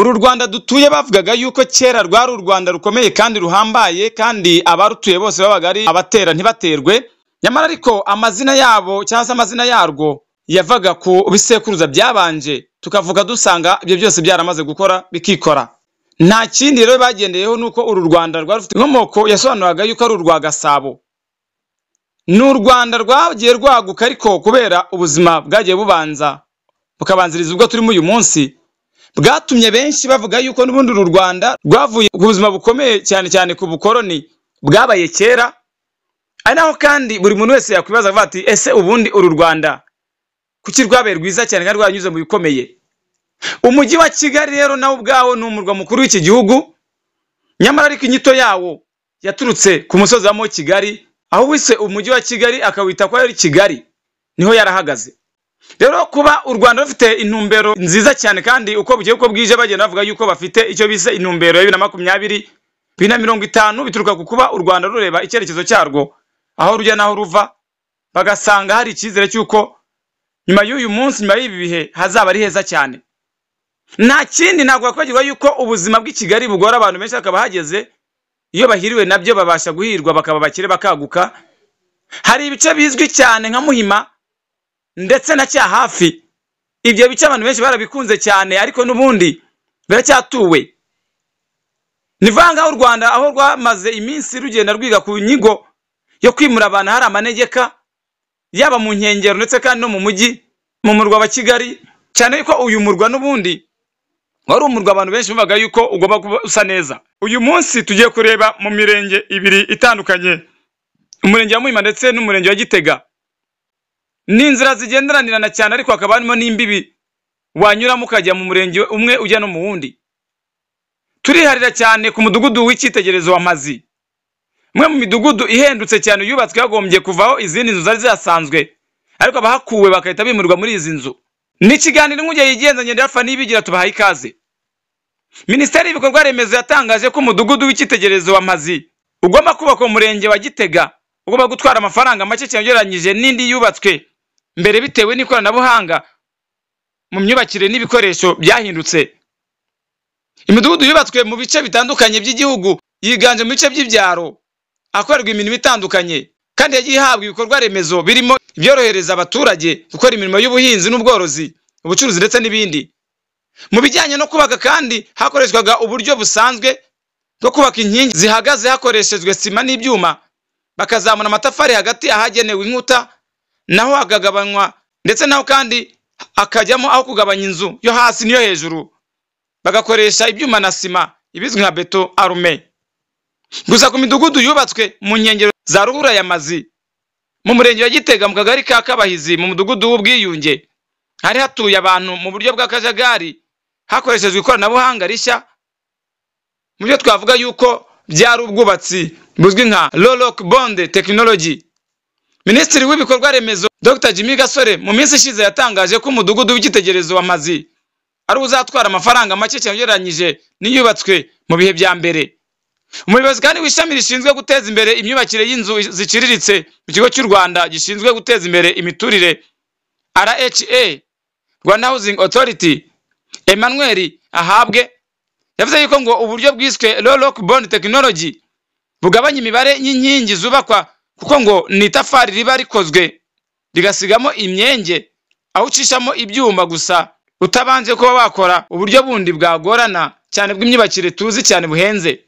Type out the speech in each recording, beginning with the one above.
uru Rwanda dutuye bavugaga yuko kera rwari u Rwanda rukomeye kandi ruhambaye kandi abarutuye bose babaga ari abatera ntibaterwe, nyamara ariko amazina yabo cyangwa se amazina yarwo yavaga ku bisekuruza byabanje, tukavuga dusanga ibyo byose byaramaze gukora bikikora. Nta kindi rero bagendeyeho nuko uru Rwanda rwari rufite inkomoko yasobanuraga yuko ari urwa Gasabo. Ni u Rwanda rwagiye rwaguka ariko kubera ubuzima bwagiye bukabanziriza ubwo turimo uyu munsi, bwatumye benshi bavuga yuko n'ubundi uru Rwanda rwavuye ku buzima bukomeye cyane cyane ku bukoroni bwabaye kera. Ari naho kandi buri muntu wese yakwibaza avuga ati ese ubundi uru Rwanda kuki rwabaye rwiza cyane kandi rwanyuze mu bikomeye? Umujyi wa Kigali rero nawo ubwawo ni umurwa mukuru w'iki gihugu, nyamara ariko inyito yawo yaturutse ku musozi wa Kigali, aho wise umujyi wa Kigali akawita ko ari Kigali, niho yarahagaze. Rero kuba u Rwanda rufite intumbero nziza cyane kandi uko bugiye uko bwije bagenda bavuga yuko bafite icyo bise intumbero ya 2020 2050, bituruka ku kuba u Rwanda rureba icyerekezo cyarwo aho rujya naho ruva, bagasanga hari icyizere cyuko nyuma y'uyu munsi nyuma y'ibi bihe hazaba ari heza cyane. Nta kindi ntabwo kwagirwa yuko ubuzima bw'i Kigali bugora abantu benshi akaba hageze iyo bahiriwe nabyo babasha guhirwa bakaba bakire bakaguka. Hari ibice bizwi cyane nka Muhima ndetse na Cyahafi, ibyo bice abantu benshi barabikunze cyane ariko n'ubundi biracyatuwe. Nivanga u Rwanda aho rwamaze iminsi rugenda rwiga ku nyigo yo kwimura abantu hari amanegeka yaba mu nkengero ndetse kandi no mu mujyi mu murwa wa Kigali, cyane yuko uyu murwa n'ubundi wari umurwa abantu benshi bavuga yuko ugomba kuba usa neza. Uyu munsi tugiye kureba mu mirenge ibiri itandukanye, umurenge wa Muhima ndetse n'umurenge wa Gitega. Ni inzira zigenderanirana cyane ariko hakaba harimo n'imbibi wanyuramo ukajya mu murenge umwe ujya no mu wundi. Turiharira cyane ku mudugudu w'icyitegererezo wa Mpazi, umwe mu midugudu ihendutse cyane yubatswe yagombye kuvaho izindi nzu zari zasanzwe, ariko abahakuwe bakahita bimurirwa muri izi nzu. Ni ikiganiro nk'ugiye yigenzanye ndafa nibigira tubahaye ikaze. Minisiteri y'ibikorwa remezo yatangaje ko umudugudu w'icyitegererezo wa Mpazi ugomba kubakwa mu murenge wa Gitega, ugomba gutwara amafaranga make cyane ugereranyije n'indi yubatswe mbere bitewe n'ikoranabuhanga mu myubakire n'ibikoresho byahindutse. Imidugudu yubatswe mu bice bitandukanye by'igihugu yiganje mu bice by'ibyaro akorerwa imirimo itandukanye, kandi yagiye ihabwa ibikorwa remezo birimo ibyorohereza abaturage gukora imirimo y'ubuhinzi n'ubworozi, ubucuruzi ndetse n'ibindi. Mu bijyanye no kubaka kandi hakoreshwaga uburyo busanzwe bwo kubaka inkingi zihagaze hakoreshejwe sima n'ibyuma, bakazamura amatafari hagati ahagenewe inkuta naho hakagabanywa, ndetse naho kandi akajyamo aho kugabanya inzu yo hasi niyo hejuru bagakoresha ibyuma na sima ibizwi nka beto arume. Gusa ku midugudu yubatswe mu nkengero za ruhurura ya Mpazi mu murenge wa Gitega mu kagari ka Kabahizi mu mudugudu w'Ubwiyunge, hari hatuye abantu mu buryo bw'akajagari hakoreshejwe ikoranabuhanga rishya mu byo twavuga yuko byari ubwubatsi buzwi nka low bond technology. Minisitiri w'ibikorwa remezo Dr. Jimmy Gasore mu minsi ishize yatangaje ko umudugudu w'icyitegererezo wa Mpazi ari uzatwara amafaranga make cyane ugereranyije n'iyubatswe mu bihe bya mbere. Umuyobozi kandi w'ishami rishinzwe guteza imbere imyubakire y'inzu ziciriritse mu kigo cy'u Rwanda gishinzwe guteza imbere imiturire RHA Rwanda Housing Authority Emmanuel Ahabwe yavuze yuko ngo uburyo bwiswe low bond technology bugabanya imibare y'inkingi zubakwa kuko ngo ni itafari riba rikozwe rigasigamo imyenge aho ucishamo ibyuma gusa utabanje kuba wakora uburyo bundi bwagorana cyane bw'imyubakire tuzi cyane buhenze.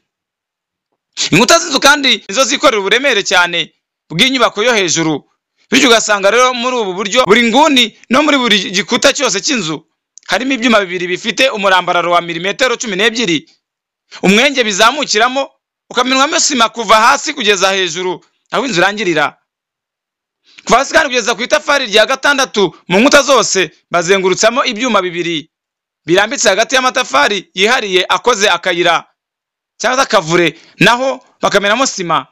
Inkuta z'inzu kandi nizo zikorera uburemere cyane bw'inyubako yo hejuru, bityo ugasanga rero muri ubu buryo buri nguni no muri buri gikuta cyose cy'inzu harimo ibyuma bibiri bifite umurambararo wa milimetero 12, umwenge bizamukiramo ukaminwamo sima kuva hasi kugeza hejuru aho inzu irangirira. Kuva hasi kandi kugeza ku itafari rya gatandatu mu nkuta zose bazengurutsamo ibyuma bibiri birambitse hagati y'amatafari yihariye akoze akayira cyangwa akavure, naho bakamenamo sima.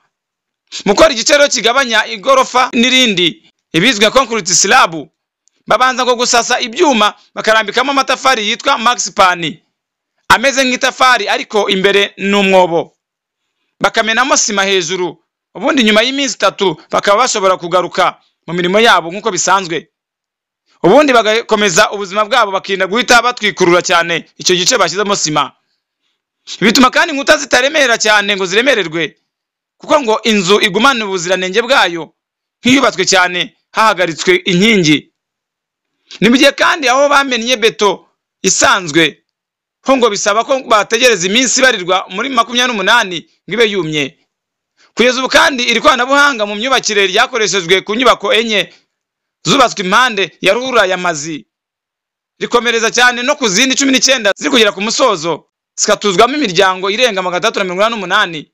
Mukora igice rero kigabanya igorofa n'irindi ibizwi nka concrete slab, babanza ngo gusasa ibyuma bakarambikamo amatafari yitwa max pan ameze nk'itafari ariko imbere n'umwobo, bakamenamo sima hejuru, ubundi nyuma y'iminsi 3 bakaba bashobora kugaruka mu mirimo yabo nk'uko bisanzwe. ubundi bagakomeza ubuzima bwabo bakirinda guhita batwikurura cyane icyo gice bashyizemo sima. Bituma kandi inkuta zitaremera cyane ngo ziremererwe, kuko ngo inzu igumana ubuziranenge bwayo nk'iyubatswe cyane hahagaritswe inkingi. Ni mu gihe kandi aho bamennye beto isanzwe ho ngo bisaba ko bategereza iminsi barirwa muri 28 ngibe yumye. Kugeza ubu kandi iri koranabuhanga mu myubakire ryakoreshejwe ku nyubako enye zubatswe impande ya ruhurura ya Mpazi, rikomereza cyane no ku zindi 19 ziri kugera ku musozo, zikatuzwamo imiryango irenga 388,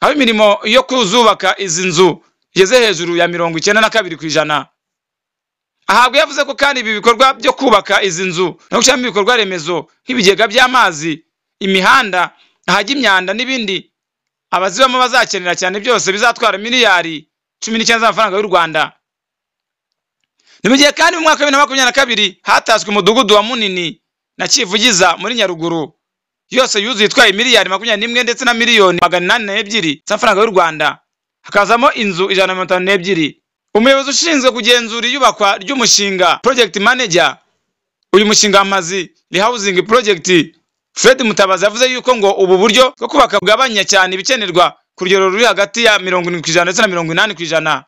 aho imirimo yo kuzubaka izi nzu igeze hejuru ya 92%. Ahabwo yavuze ko kandi ibi bikorwa byo kubaka izi nzu no gushyiramo ibikorwa remezo nk'ibigega by'amazi, imihanda, ahajya imyanda n'ibindi abazibamo bazakenera cyane, byose bizatwara miliyari 19 z'amafaranga y'u Rwanda. Ni mu gihe kandi mu mwaka wa 2022 hataswe umudugudu wa Munini na Ubwiza muri Nyaruguru, yose yuzuye itwaye miliyari 21 ndetse na miliyoni 802 z'amafaranga y'u Rwanda, hakazamo inzu 152. Umuyobozi ushinzwe kugenzura iyubakwa ry'umushinga project manager uyu mushinga Mpazi housing project Fred Mutabazi yavuze yuko ngo ubu buryo bwo kubaka bwabanya cyane ibikenerwa ku rugero ruri hagati ya 70% ndetse na 80%.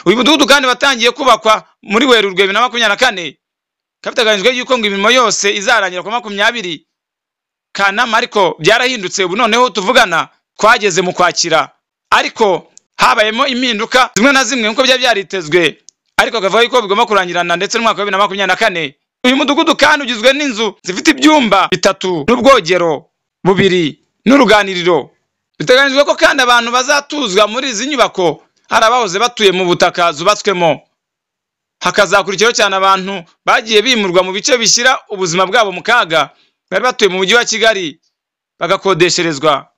Uyu mudugudu kandi watangiye kubakwa muri Werurwe 2024, kabiteganyijwe yuko ngo imirimo yose izarangira ku 20 Kanama, ariko byarahindutse. Ubu noneho tuvugana twageze mu Kwakira, ariko habayemo impinduka zimwe na zimwe nkuko byaritezwe, ariko akavuga yuko bigomba kurangirana ndetse n'umwaka wa 2024. Uyu mudugudu kandi ugizwe n'inzu zifite ibyumba 3 n'ubwogero 2 n'uruganiriro. Biteganyijwe ko kandi abantu bazatuzwa muri izi nyubako hari abahoze batuye mu butaka zubatswemo, hakazakurikiraho cyane abantu bagiye bimurwa mu bice bishyira ubuzima bwabo mu kaga, bari batuye mu mujyi wa Kigali bagakodesherezwa.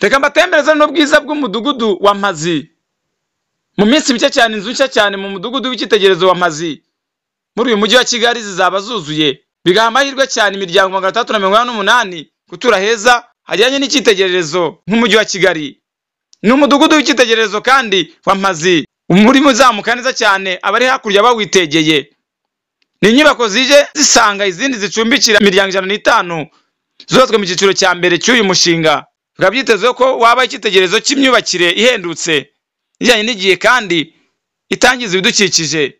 Reka mbatembereza n'ubwiza bw'umudugudu wa Mpazi. Mu minsi mike cyane inzu nshya cyane mu mudugudu w'ikitegerezo wa Mpazi muri uyu mujyi wa Kigali zizaba zuzuye, bigaha amahirwe cyane imiryango 388 gutura heza hajyanye n'ikitegererezo nk'umujyi wa Kigali. Ni umudugudu w'ikitegererezo kandi wa Mpazi muri muzamuka neza cyane, abari hakurya bawitegeye. Ni inyubako zije zisanga izindi zicumbikira imiryango 105 zubatswe mu cyiciro cya mbere cy'uyu mushinga. Bwabyitezwe ko waba ikitegererezo cy'imyubakire ihendutse ijyanye n'igihe kandi itangiza ibidukikije.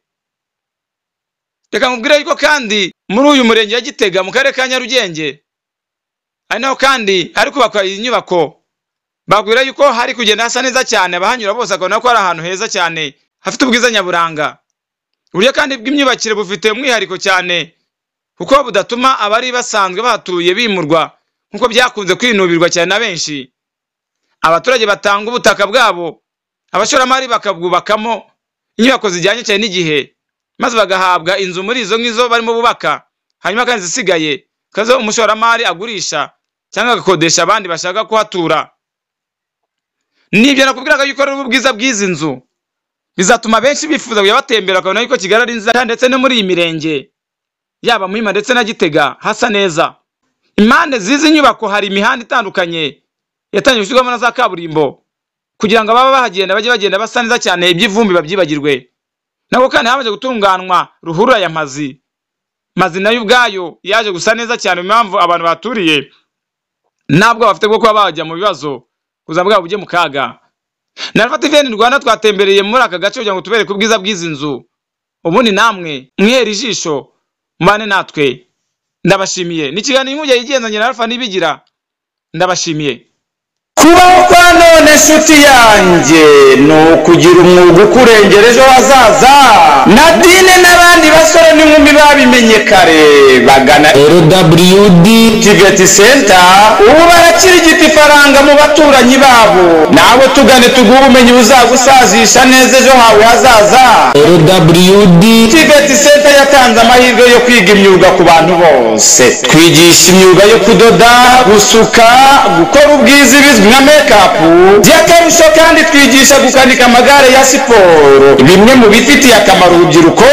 Reka nkubwire yuko kandi muri uyu murenge wa Gitega mu karere ka Nyarugenge ari naho kandi hari kubakwa iyi nyubako, bagwira yuko hari kugenda hasa neza cyane, abahanyura bose akabona ko ari ahantu heza cyane hafite ubwiza nyaburanga. Uburyo kandi bw'imyubakire bufite umwihariko cyane kuko budatuma abari basanzwe bahatuye bimurwa nkuko byakunze kwinubirwa cyane na benshi. Abaturage batanga ubutaka bwabo, abashoramari bakabwubakamo inyubako zijyanye cyane n'igihe, maze bagahabwa inzu muri izo ngizo barimo bubaka, hanyuma kandi zisigaye kazo umushoramari agurisha cyangwa agakodesha abandi bashaka kuhatura. Nibyo nakubwiraga yuko ari ubwiza bw'izi nzu bizatuma benshi bifuza kujya batembera bakabona yuko Kigali ari nziza, ndetse no muri iyi mirenge yaba Muhima ndetse na Gitega hasa neza. Impande zizi nyubako hari imihanda itandukanye yatangiye gushyirwamo na za kaburimbo kugira ngo ababa bahagenda bajye bagenda basa neza cyane, iby'ivumbi babyibagirwe. Nako kandi hamaze gutunganwa ruhurura ya Mpazi. Mpazi nayo ubwayo yaje gusa neza cyane, impamvu abantu baturiye ntabwo bafite bwo kuba bajya mu bibazo kuza bwabo bujye mu kaga. Narafata event Rwanda twatembereye muri aka gace kugira ngo tubereke ubwiza bw'izi nzu, ubundi namwe mwihera ijisho mbane natwe. Ndabashimiye. Ni kiganiro imujya yigenzanye na Alpha nibigira. Ndabashimiye. Kubaho kwa none nshuti yanjye no kugira umwuga ukurengera ejo hazaza. Nadine n'abandi basore n'inkumi babimenye kare bagana RWD Tivet Center, ubu barakirigita ifaranga mu baturanyi babo. Nawe tugane tuguhe ubumenyi buzagusazisha neza ejo hawe hazaza. RWD Tivet Center yatanze amahirwe yo kwiga imyuga ku bantu bose. Twigisha imyuga yo kudoda, gusuka, gukora ubwiza bizwi nka makeup, by'akarusho kandi twigisha gukanika amagare ya siporo, bimwe mu bifitiye akamaro urubyiruko.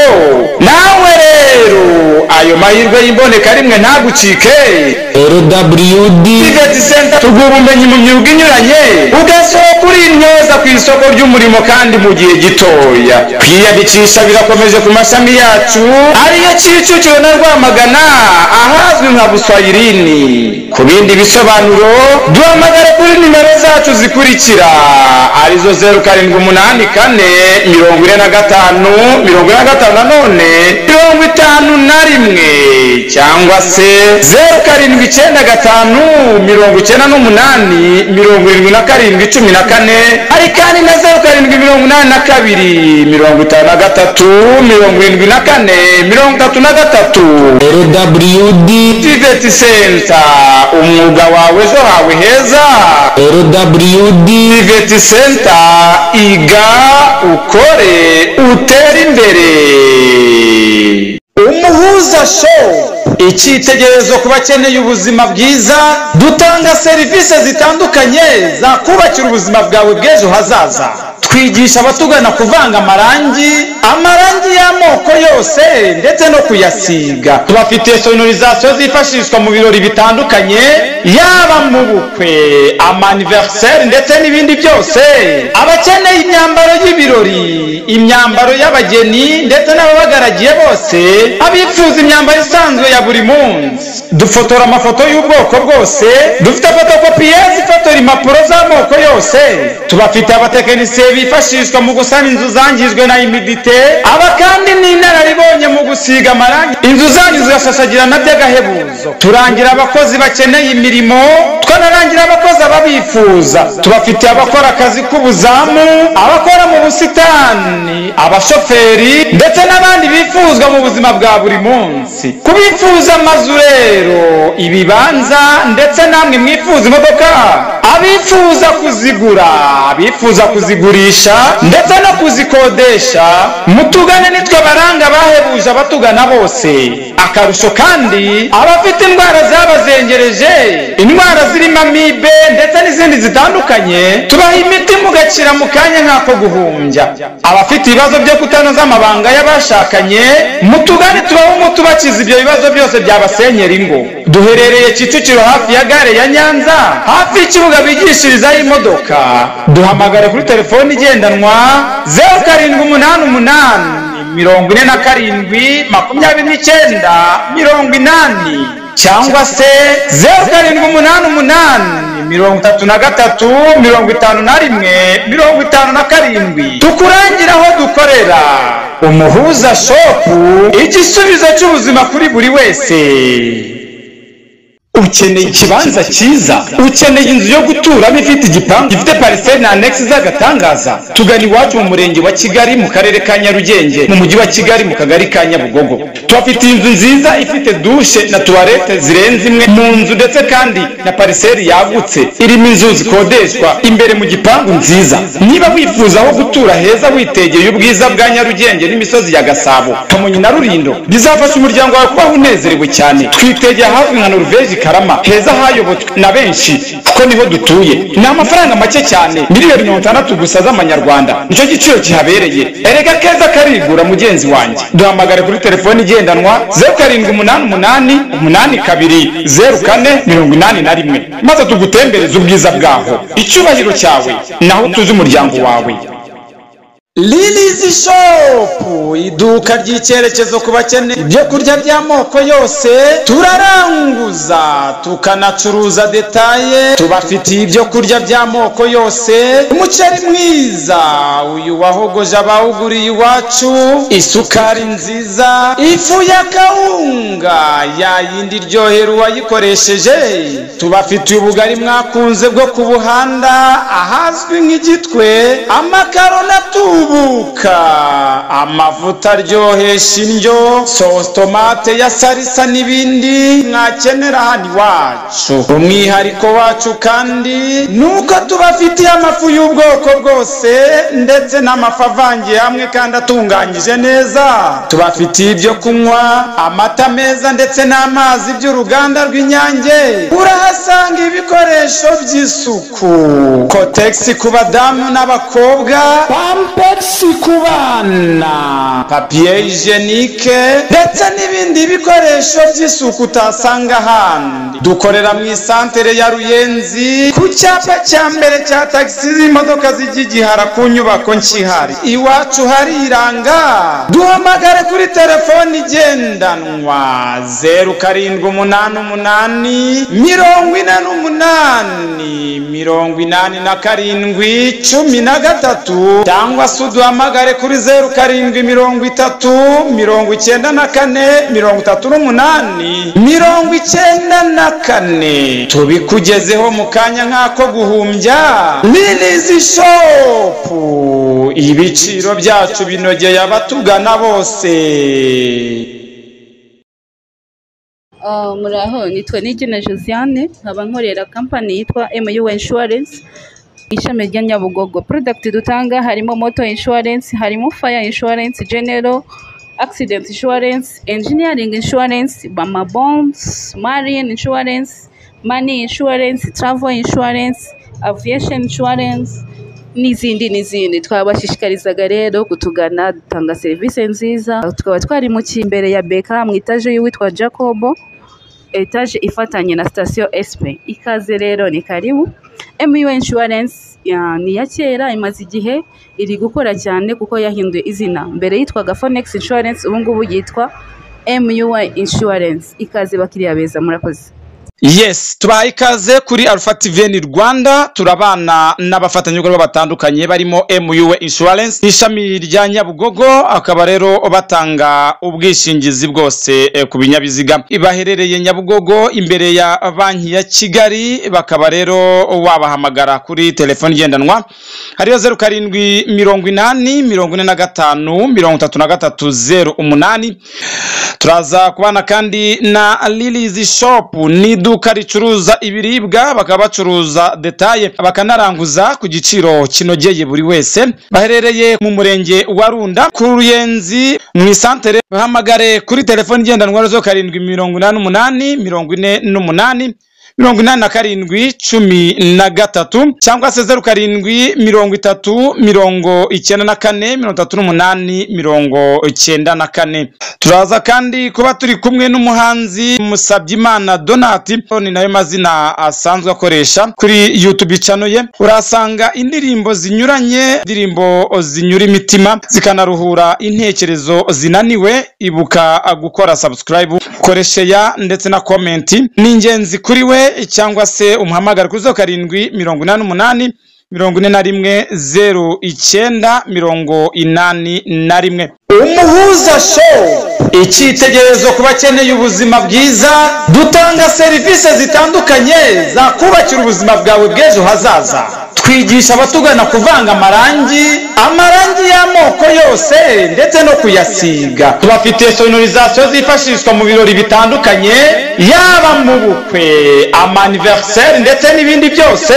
Nawe rero ayo mahirwe y'imboneka rimwe ntagucike. RWD Tivet Center tuguha ubumenyi mu myuga inyuranye, ugasohoka kuri intyoza ku isoko ry'umurimo kandi mu gihe gitoya. Kwiyandikisha birakomeje ku mashami yacu ariyo Kicukiro na Rwamagana ahazwi nka Buswayirini. Ku bindi bisobanuro duhamagare kuri nimero zacu zikurikira arizo 0784 45 nanone 51 cyangwa se 0795 98 77 ari kandi na 0782 53 LWD Tiveti Center, umwuga wawe ejo hawe heza. LWD Tiveti Center, iga ukore utere imbere. Umuhuza Show, icyitegererezo ku bakeneye ubuzima bwiza. Dutanga serivisi zitandukanye zakubakira ubuzima bwawe bw'ejo hazaza. Twigisha abatugana kuvanga amarangi y'amoko yose ndetse no kuyasiga. Tubafite sonorisation zifashishwa mu birori bitandukanye, yaba mu bukwe, amaniversaire ndetse n'ibindi byose. Abakeneye imyambaro y'ibirori, imyambaro y'abageni ndetse n'ababagaragiye bose, abifuza imyambaro isanzwe ya buri munsi. Dufotora amafoto y'ubwoko bwose, dufite photocopieuse ifotora impapuro z'amoko yose. Tubafite abatekinisiye bifashishwa mu gusana inzu zangijwe na humidite, aba kandi ni inararibonye mu gusiga amarangi inzu zanyu zigashashagirana by'agahebuzo. Turangira abakozi bakeneye imirimo, twanarangira abakozi ababifuza. Tubafite abakora akazi k'ubuzamu, abakora mu busitani, abashoferi ndetse n'abandi bifuzwa mu buzima bwa buri munsi. Kubifuza amazu rero, ibibanza ndetse namwe mwifuza imodoka, abifuza kuzigura, abifuza kuzigurisha ndetse no kuzikodesha, mutugane nitwe baranga bahebuje abatugana bose. Akarusho kandi abafite indwara zabazengereje, indwara zirimo amibe ndetse n'izindi zitandukanye, tubaha imiti mugakira mu kanya nk'ako guhumbya. Abafite ibibazo byo kutanoza amabanga y'abashakanye, mutugane tubaho umuti ubakiza ibyo bibazo byose byabasenyera ingo. Duherereye Kicukiro hafi ya gare ya Nyanza, hafi y'ikibuga bigishirizaho imodoka. Duhamagare kuri telefoni igendanwa 0788 47 29 cyangwa se 0788 33 51 57. Tukurangira aho dukorera. Umuhuza Shop, igisubizo cy'ubuzima kuri buri wese. Ukeneye ikibanza cyiza, ukeneye inzu yo guturamo ifite igipangu gifite parcelle na annex z'agatangaza, tugana iwacu mu murenge wa Kigali mu karere ka Nyarugenge, mu mujyi wa Kigali mu kagari ka Nyabugogo. Tubafite inzu nziza ifite douche na toilette zirenze imwe mu nzu ndetse kandi na parcelle yagutse irimo inzu zikodeshwa imbere mu gipangu nziza. Niba wifuza aho gutura heza witegeye ubwiza bwa Nyarugenge n'imisozi ya Gasabo, Kamonyi na Rulindo, bizafasha umuryango wawe kubaho unezerewe cyane. Twitegeye ahazwi nka Norvège Karama, heza hayobotswe na benshi kuko niho dutuye. Ni amafaranga make cyane, miliyoni 60 gusa z'amanyarwanda, nicyo giciro kihabereye. Erega keza karigura mugenzi wanjye. Duhamagare kuri telefoni igendanwa 0788 82 0481 maze tugutembereza ubwiza bwaho. Icyubahiro cyawe naho tuzi umuryango wawe. Lilizi Shop, iduka ry'icyerekezo ku bakeneye ibyo kurya by'amoko yose. Turaranguza tukanacuruza detaye, tubafitiye ibyo kurya by'amoko yose. Umuceri mwiza uyu wahogoje abawuguriye iwacu, isukari nziza, ifu ya kawunga yayindi ryohera uwayikoresheje. Tubafitiye ubugari mwakunze bwo ku buhanda ahazwi nk'igitwe, amakaro na buka, amavuta aryohesha indyo, sauce tomate ya salisa n'ibindi mwakenera hano iwacu. Umwihariko wacu kandi nuko tubafitiye amafu y'ubwoko bwose ndetse n'amafu avangiye hamwe kandi atunganyije neza. Tubafitiye ibyo kunywa, amata meza ndetse n'amazi by'uruganda rw'Inyange. Urahasanga ibikoresho by'isuku, kotegisi ku badamu n'abakobwa, pampegisi ku bana, papiye hijenike ndetse n'ibindi bikoresho by'isuku utasanga ahandi. Dukorera mu isantere ya Ruyenzi ku cyapa cya mbere cya tagisi z'imodoka z'igihara ku nyubako nshihari. Iwacu hariranga. Duhamagare kuri telefoni igendanwa 0788888713 cyangwa se uduhamagare kuri 0739389894 tubikugezeho mu kanya nk'ako guhumbya. Lilizi Shop, ibiciro byacu binogeye abatugana bose. Muraho, nitwa Nigena Josiane, nkaba nkorera company yitwa MU Insurance ishami rya Nyabugogo. Product dutanga harimo motor insurance, harimo fire insurance, general accident insurance, engineering insurance, Bama bonds, marine insurance, money insurance, travel insurance, aviation insurance n'izindi. Twabashishikarizaga rero kutugana, dutanga serivisi nziza. Tukaba twari mu kimbere ya Beka mu etaje y'uwitwa Jacobo, etaje ifatanye na station SP. Ikaze rero, ni karibu. MU Insurance ni ya kera, imaze igihe iri gukora cyane kuko yahinduye izina. Mbere yitwaga Phoenix Insurance, ubu ngubu yitwa MU Insurance. Ikaze bakiriya beza, murakoze. Yes, tubaye ikaze kuri Alpha TV Rwanda. Turabana n'abafatanyabikorwa batandukanye barimo MU Insurance ishami rya Nyabugogo, akaba rero batanga ubwishingizi bwose ku binyabiziga. Ibaherereye Nyabugogo imbere ya banki ya Kigali. Bakaba rero wabahamagara kuri telefone igendanwa hariyo 0788453308. Turaza kubana kandi na Lilizi Shop, ni iduka ricuruza ibiribwa, bakaba bacuruza detaye, bakanaranguza ku giciro kinogeye buri wese. Baherereye mu murenge wa Runda ku Ruyenzi mu isantere. Bahamagare kuri telefone igendanwa 0788488713 cyangwa se 0730943894. Turaza kandi kuba turi kumwe n'umuhanzi Musabyimana Donati, ni nayo mazina asanzwe akoresha kuri YouTube channel ye. Urasanga indirimbo zinyuranye, indirimbo zinyura imitima, zikanaruhura intekerezo zinaniwe. Ibuka gukora subscribe, koresheya ndetse na comment. Ni ingenzi kuri we, cyangwa se umuhamagara kuri 0788410981. Umuhuza Show, icyitegererezo ku bakeneye ubuzima bwiza. Dutanga serivisi zitandukanye zakubakira ubuzima bwawe bw'ejo hazaza. Twigisha abatugana kuvanga amarangi y'amoko yose ndetse no kuyasiga. Tubafite sonorisation zifashishwa mu birori bitandukanye, yaba mu bukwe, anniversaire ndetse n'ibindi byose.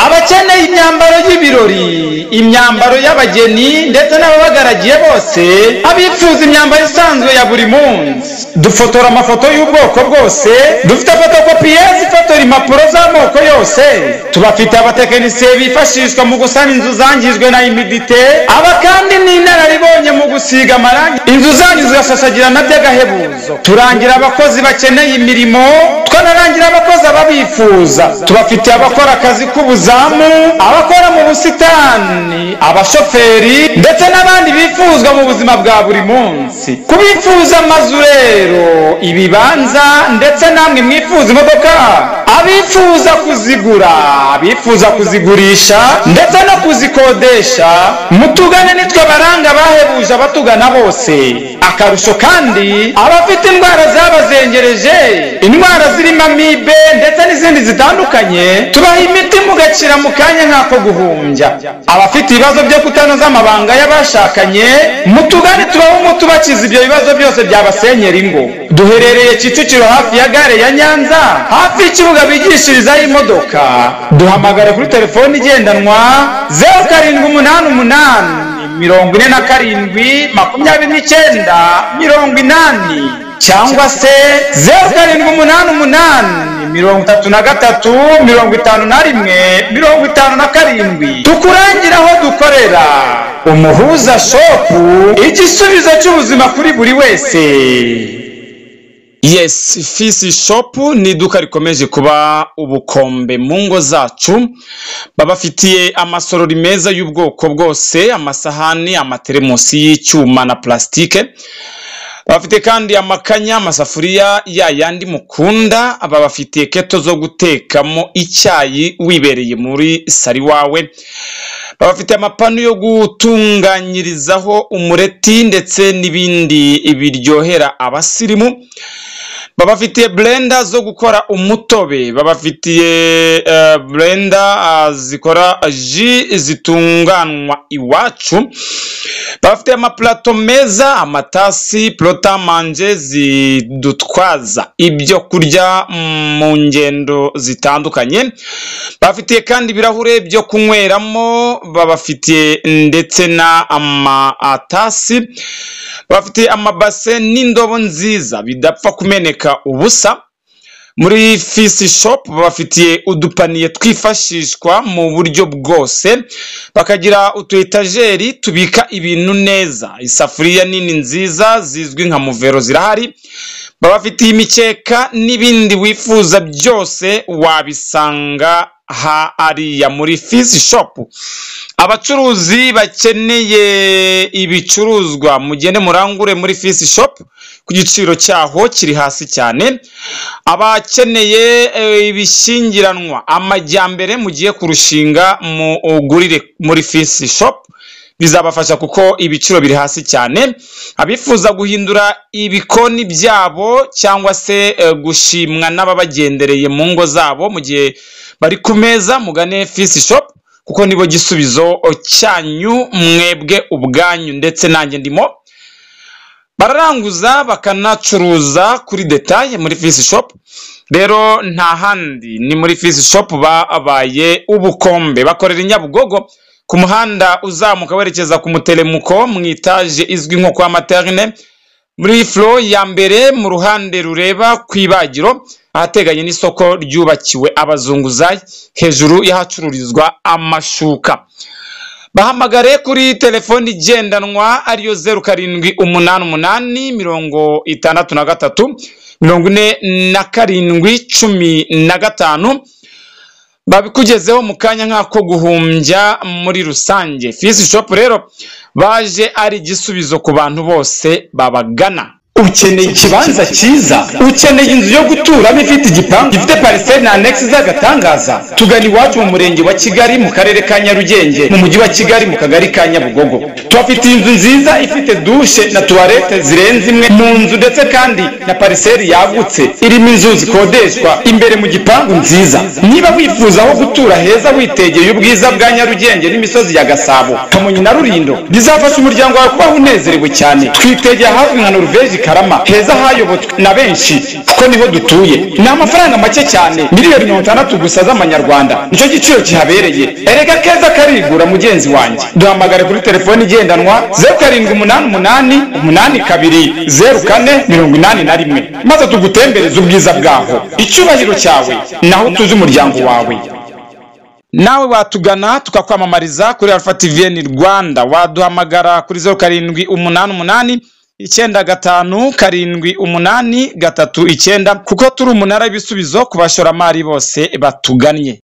Abakeneye imyambaro y'ibirori, imyambaro y'abageni ndetse n'ababagaragiye bose, abifuza imyambaro isanzwe ya buri munsi. Dufotora amafoto y'ubwoko bwose, dufite photocopieuse ifotora impapuro z'amoko yose. Tubafite abatekinisiye bifashishwa mu gusana inzu zangijwe na imidite, aba kandi n'inararibonye mu gusiga amarangi inzu zanyu zigashashagirana by'agahebuzo. Turangira abakozi bakeneye imirimo, twanarangira abakozi ababifuza. Tubafite abakora akazi k'ubuzamu, abakora mu busitani, abashoferi ndetse n'abandi bifuzwa mu buzima bwa buri munsi. Kubifuza amazu rero, ibibanza ndetse namwe mwifuza imodoka, abifuza kuzigura, abifuza kuzigurisha ndetse no kuzikodesha, mutugane nitwe baranga bahebuje abatugana bose. Akarusho kandi, abafite indwara zabazengereje, indwara zirimo amibe ndetse n'izindi zitandukanye, tubaha imiti mugakira mu kanya nk'ako guhumbya. Abafite ibibazo byo kutanoza amabanga y'abashakanye, mutugane tubaha umuti ubakiza ibyo bibazo byose byabasenyera ingo. Duherereye Kicukiro hafi ya gare ya Nyanza, hafi y'ikibuga bigishirizaho imodoka. Duhamagare kuri telefone igendanwa 0788472980 cyangwa se 0788 33 51 57 tukurangira aho dukorera. Umuhuza shop, igisubizo cy'ubuzima kuri buri wese. Yes, Fisi Shop ni iduka rikomeje kuba ubukombe mu ngo zacu. Babafitiye amasorori meza y'ubwoko bwose, amasahani, amateremusi y'icyuma na plastike. Babafite kandi amakanya, amasafuriya ya yandi mukunda. Babafitiye keto zo gutekamo icyayi wibereye muri sari wawe. Babafite amapanu yo gutunganyirizaho umureti ndetse n'ibindi biryohera abasirimu. Babafitiye blender zo gukora umutobe. Babafitiye blender zikora ji zitunganwa iwacu. Babafitiye amaplato meza, amatasi, plota manje zidutwaza ibyo kurya mu ngendo zitandukanye. Babafitiye kandi ibirahure byo kunyweramo. Babafitiye ndetse na amatasi. Babafitiye amabase n'indobo nziza bidapfa kumeneka ubusa. Muri Fisi Shop babafitiye udupaniye twifashishwa mu buryo bwose. Bakagira utu etajeri tubika ibintu neza. Isafuriya nini nziza zizwi nka muvero zirahari. Babafitiye imikeka n'ibindi wifuza byose wabisanga ariya muri Fisi Shop. Abacuruzi bakeneye ibicuruzwa mugende murangure muri Fisi Shop ku giciro cyaho kiri hasi cyane. Abakeneye ibishingiranwa amajyambere mugiye kurushinga mu ugurire muri Fisi Shop, bizabafasha kuko ibiciro biri hasi cyane. Abifuza guhindura ibikoni byabo cyangwa se gushimwa n'ababagendereye mu ngo zabo mu gihe bari ku meza, mugane Fisi Shop kuko nibo gisubizo cyanyu mwebwe ubwanyu ndetse nanjye ndimo. Bararanguza bakanacuruza kuri detail muri Fisi Shop. Rero nta handi ni muri Fisi Shop babaye ubukombe. Bakorera Nyabugogo ku muhanda uzamuka werekeza ku mutelemuko mu itaje izwi nko kwa Materne, muri floor ya mbere mu ruhande rureba kwibagiro ahateganye n'isoko ryubakiwe abazunguzayi hejuru yahacururizwa amashuka. Bahamagare kuri telefoni igendanwa ariyo 0788 63 babikugezeho mu kanya nk'ako guhumbya muri rusange. Fisi Shop rero baje ari igisubizo ku bantu bose babagana. Ukeneye ikibanza cyiza, ukeneye inzu yo guturamo ifite igipangu gifite parcelle na annex z'agatangaza, tugana iwacu mu murenge wa Kigali mu karere ka Nyarugenge mu mujyi wa Kigali mu kagari ka Nyabugogo. Tubafitiye inzu nziza ifite douche na toilette zirenze imwe mu nzu ndetse kandi na parcelle yagutse irimo inzu zikodeshwa imbere mu gipangu nziza. Niba wifuza aho gutura heza witegeye ubwiza bwa Nyarugenge n'imisozi ya Gasabo, Kamonyi na Rulindo, bizafasha umuryango wawe kubaho unezerewe cyane. Twitegeye hafi nka Norvège Karama, heza hayobotswe na benshi kuko niho dutuye. Ni amafaranga make cyane, miliyoni 60 gusa z'amanyarwanda, nicyo giciro kihabereye. Erega keza karigura mugenzi wanjye. Duhamagare kuri telefoni igendanwa 0788 maze tugutembereze ubwiza bwaho. Icyubahiro cyawe naho tuzi umuryango wawe. Nawe watugana tukakwamamariza kuri Alpha TV Rwanda. Waduhamagara kuri 0788 95 789 kuko turi umunara w'ibisubizo ku bashoramari bose batugannye.